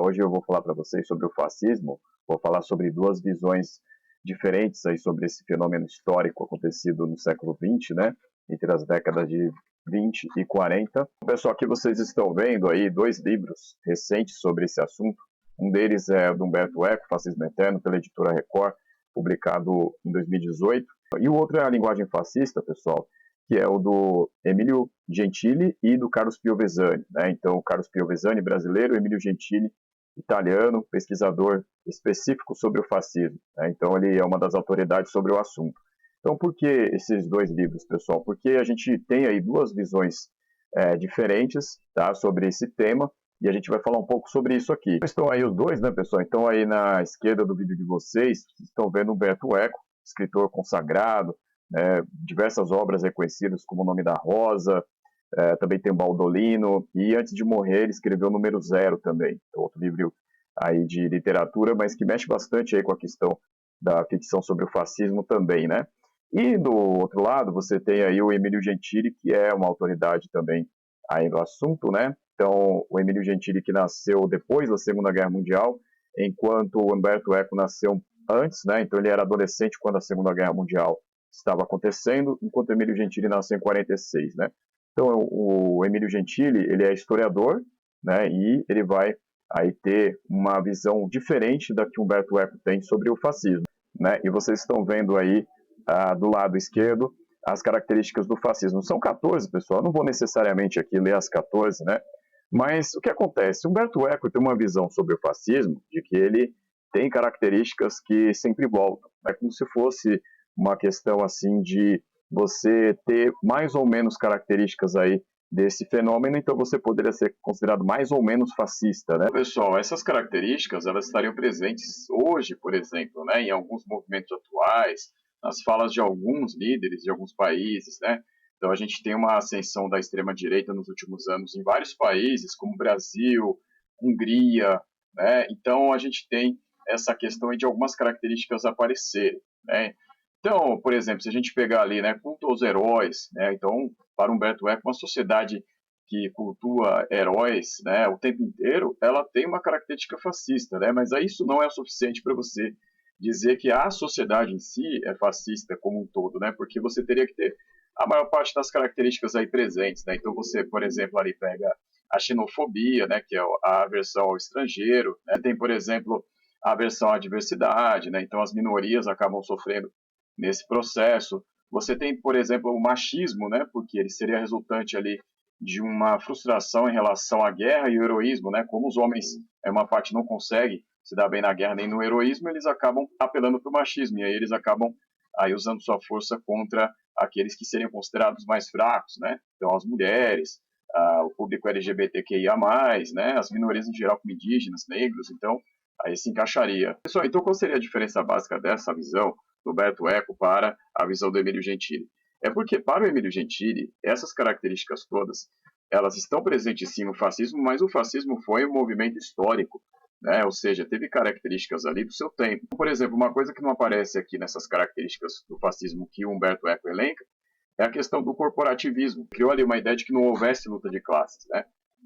Hoje eu vou falar para vocês sobre o fascismo, vou falar sobre duas visões diferentes aí sobre esse fenômeno histórico acontecido no século XX, né, entre as décadas de 20 e 40. Pessoal, aqui vocês estão vendo aí dois livros recentes sobre esse assunto. Um deles é do Humberto Eco, Fascismo Eterno, pela editora Record, publicado em 2018. E o outro é A Linguagem Fascista, pessoal, que é o do Emílio Gentili e do Carlos Piovesani, né? Então, o Carlos Piovesani, brasileiro, Emílio Gentili, italiano, pesquisador específico sobre o fascismo, né? Então, ele é uma das autoridades sobre o assunto. Então, por que esses dois livros, pessoal? Porque a gente tem aí duas visões diferentes, tá, sobre esse tema, e a gente vai falar um pouco sobre isso aqui. Estão aí os dois, né, pessoal? Então, aí na esquerda do vídeo de vocês, estão vendo Humberto Eco, escritor consagrado, diversas obras reconhecidas como O Nome da Rosa, também tem o Baldolino, e antes de morrer ele escreveu Número Zero também, outro livro aí de literatura, mas que mexe bastante aí com a questão da ficção sobre o fascismo também, né? E do outro lado você tem aí o Emílio Gentili, que é uma autoridade também aí no assunto, né? Então, o Emílio Gentili, que nasceu depois da Segunda Guerra Mundial, enquanto o Humberto Eco nasceu antes, né? Então ele era adolescente quando a Segunda Guerra Mundial estava acontecendo, enquanto o Emílio Gentili nasceu em 46, né? Então o Emílio Gentili, ele é historiador, né? E ele vai aí ter uma visão diferente da que Humberto Eco tem sobre o fascismo, né? E vocês estão vendo aí do lado esquerdo as características do fascismo. São 14, pessoal, eu não vou necessariamente aqui ler as 14, né? Mas o que acontece? Humberto Eco tem uma visão sobre o fascismo de que ele tem características que sempre voltam. É como se fosse uma questão assim de você ter mais ou menos características aí desse fenômeno, então você poderia ser considerado mais ou menos fascista, né? Pessoal, essas características, elas estariam presentes hoje, por exemplo, né, em alguns movimentos atuais, nas falas de alguns líderes de alguns países, né? Então a gente tem uma ascensão da extrema-direita nos últimos anos em vários países, como Brasil, Hungria, né? Então a gente tem essa questão de algumas características aparecerem, né? Então, por exemplo, se a gente pegar ali, né, culto aos heróis, né? Então, para Humberto Eco, uma sociedade que cultua heróis, né, o tempo inteiro, ela tem uma característica fascista, né? Mas aí isso não é o suficiente para você dizer que a sociedade em si é fascista como um todo, né? Porque você teria que ter a maior parte das características aí presentes, né? Então você, por exemplo, ali pega a xenofobia, né, que é a aversão ao estrangeiro, né? Tem, por exemplo, a aversão à diversidade, né? Então as minorias acabam sofrendo nesse processo. Você tem, por exemplo, o machismo, né? Porque ele seria resultante ali de uma frustração em relação à guerra e o heroísmo, né? Como os homens, uma parte não consegue se dar bem na guerra nem no heroísmo, eles acabam apelando para o machismo, e aí eles acabam aí usando sua força contra aqueles que seriam considerados mais fracos, né? Então as mulheres, o público LGBTQIA+, né? As minorias em geral, como indígenas, negros, então aí se encaixaria. Pessoal, então qual seria a diferença básica dessa visão do Humberto Eco para a visão do Emílio Gentili? É porque para o Emílio Gentili, essas características todas, elas estão presentes sim no fascismo, mas o fascismo foi um movimento histórico, né? Ou seja, teve características ali do seu tempo. Por exemplo, uma coisa que não aparece aqui nessas características do fascismo que o Humberto Eco elenca é a questão do corporativismo. Criou ali uma ideia de que não houvesse luta de classes, né?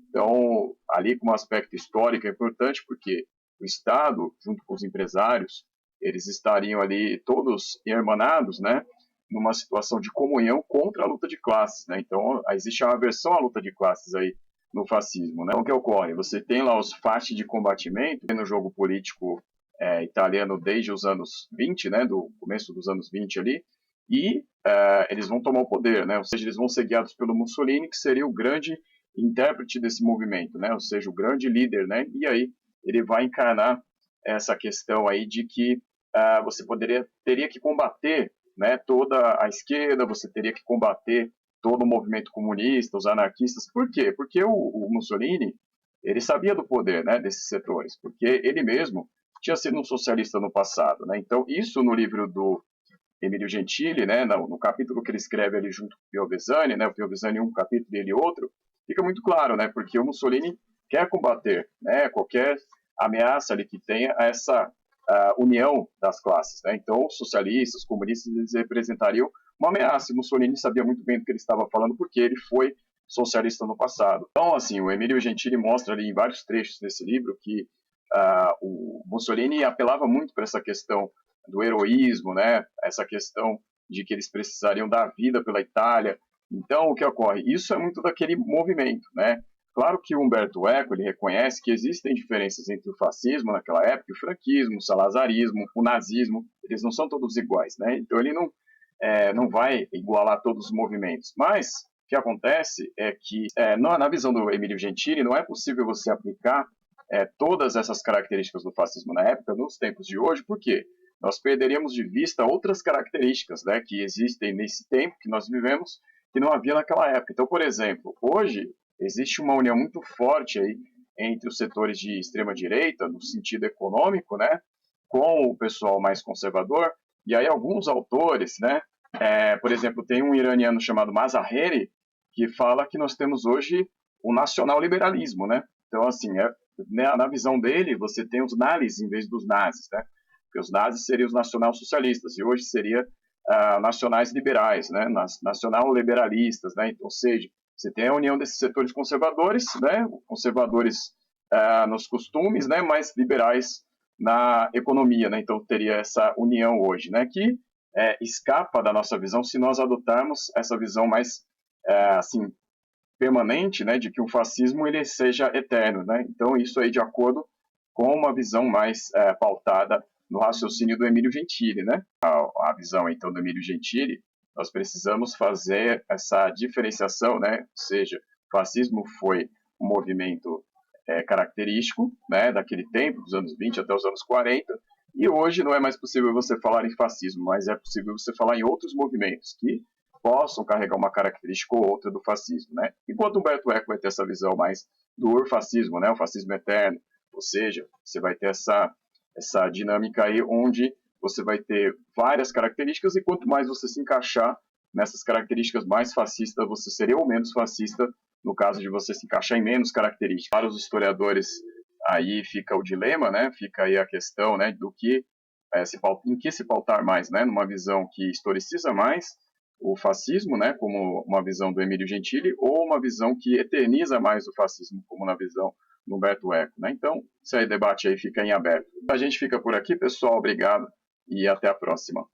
Então, ali como aspecto histórico é importante porque o Estado, junto com os empresários, eles estariam ali todos hermanados, né? Numa situação de comunhão contra a luta de classes, né? Então, existe uma aversão à luta de classes aí no fascismo, né? O que ocorre? Você tem lá os fasci de combatimento no jogo político italiano desde os anos 20, né? Do começo dos anos 20 ali, e eles vão tomar o poder, né? Ou seja, eles vão ser guiados pelo Mussolini, que seria o grande intérprete desse movimento, né? Ou seja, o grande líder, né? E aí ele vai encarnar essa questão aí de que você teria que combater, né, toda a esquerda, você teria que combater todo o movimento comunista, os anarquistas. Por quê? Porque o Mussolini, ele sabia do poder, né, desses setores, porque ele mesmo tinha sido um socialista no passado, né? Então, isso no livro do Emílio Gentili, né, no capítulo que ele escreve ali junto com o Piovesani, né, o Piovesani um capítulo e ele outro, fica muito claro, né, porque o Mussolini quer combater, né, qualquer ameaça ali que tenha essa união das classes, né? Então, os socialistas, os comunistas, eles representariam uma ameaça. E Mussolini sabia muito bem do que ele estava falando, porque ele foi socialista no passado. Então, assim, o Emílio Gentili mostra ali em vários trechos desse livro que o Mussolini apelava muito para essa questão do heroísmo, né? Essa questão de que eles precisariam dar vida pela Itália. Então, o que ocorre? Isso é muito daquele movimento, né? Claro que o Umberto Eco ele reconhece que existem diferenças entre o fascismo naquela época, o franquismo, o salazarismo, o nazismo, eles não são todos iguais, né? Então ele não vai igualar todos os movimentos. Mas o que acontece é que, na visão do Emílio Gentili, não é possível você aplicar todas essas características do fascismo na época nos tempos de hoje, por quê? Nós perderíamos de vista outras características, né, que existem nesse tempo que nós vivemos que não havia naquela época. Então, por exemplo, hoje existe uma união muito forte aí entre os setores de extrema direita, no sentido econômico, né, com o pessoal mais conservador. E aí alguns autores, né, por exemplo, tem um iraniano chamado Mazaheri que fala que nós temos hoje o nacional-liberalismo, né? Então, assim, na visão dele, você tem os nazis em vez dos nazis, né? Porque os nazis seriam os nacional-socialistas e hoje seria nacionais liberais, né? Nacional-liberalistas, né? Então, ou seja, você tem a união desses setores conservadores, né? Conservadores nos costumes, né? Mas liberais na economia, né? Então, teria essa união hoje, né? Que escapa da nossa visão se nós adotarmos essa visão mais, assim, permanente, né? De que o fascismo ele seja eterno, né? Então, isso aí de acordo com uma visão mais pautada no raciocínio do Emílio Gentili, né? A visão, então, do Emílio Gentili, nós precisamos fazer essa diferenciação, né? Ou seja, o fascismo foi um movimento característico, né? Daquele tempo, dos anos 20 até os anos 40, e hoje não é mais possível você falar em fascismo, mas é possível você falar em outros movimentos que possam carregar uma característica ou outra do fascismo, né? Enquanto Humberto Eco vai ter essa visão mais do urfascismo, né? O fascismo eterno, ou seja, você vai ter essa dinâmica aí onde você vai ter várias características e quanto mais você se encaixar nessas características mais fascistas, você seria ou menos fascista no caso de você se encaixar em menos características. Para os historiadores, aí fica o dilema, né? Fica aí a questão, né, do que em que se pautar mais, né? Numa visão que historiciza mais o fascismo, né, como uma visão do Emílio Gentili, ou uma visão que eterniza mais o fascismo, como na visão do Humberto Eco, né? Então, esse aí debate aí fica em aberto. A gente fica por aqui, pessoal. Obrigado e até a próxima.